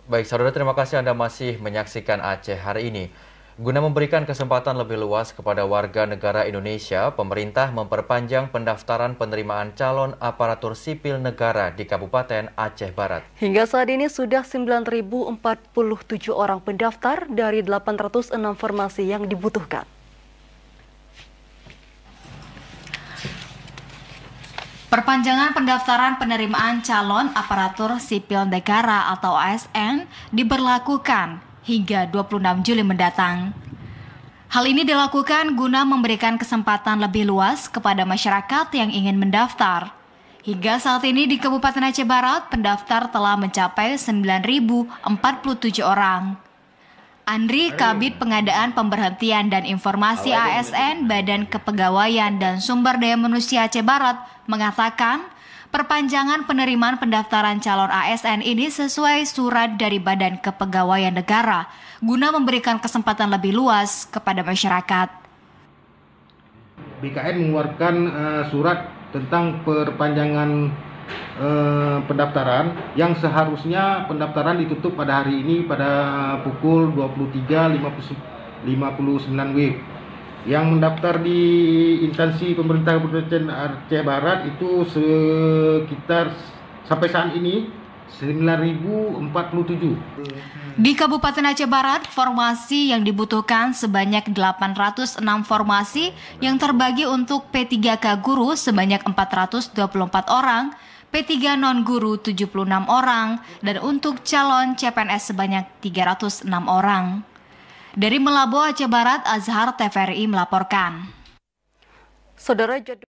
Baik, saudara, terima kasih Anda masih menyaksikan Aceh hari ini. Guna memberikan kesempatan lebih luas kepada warga negara Indonesia, pemerintah memperpanjang pendaftaran penerimaan calon aparatur sipil negara di Kabupaten Aceh Barat. Hingga saat ini sudah 9.047 orang pendaftar dari 806 formasi yang dibutuhkan. Perpanjangan pendaftaran penerimaan calon aparatur sipil negara atau ASN diberlakukan hingga 26 Juli mendatang. Hal ini dilakukan guna memberikan kesempatan lebih luas kepada masyarakat yang ingin mendaftar. Hingga saat ini di Kabupaten Aceh Barat, pendaftar telah mencapai 9.047 orang. Andri, Kabid Pengadaan Pemberhentian dan Informasi ASN Badan Kepegawaian dan Sumber Daya Manusia Aceh Barat mengatakan perpanjangan penerimaan pendaftaran calon ASN ini sesuai surat dari Badan Kepegawaian Negara guna memberikan kesempatan lebih luas kepada masyarakat. BKN mengeluarkan surat tentang perpanjangan pendaftaran yang seharusnya pendaftaran ditutup pada hari ini pada pukul 23.59 WIB. Yang mendaftar di instansi pemerintah Kabupaten Aceh Barat itu sekitar sampai saat ini 9.047. Di Kabupaten Aceh Barat, formasi yang dibutuhkan sebanyak 806 formasi yang terbagi untuk P3K guru sebanyak 424 orang, P3 non-guru 76 orang, dan untuk calon CPNS sebanyak 306 orang. Dari Melabo, Aceh Barat, Azhar TVRI melaporkan. Saudara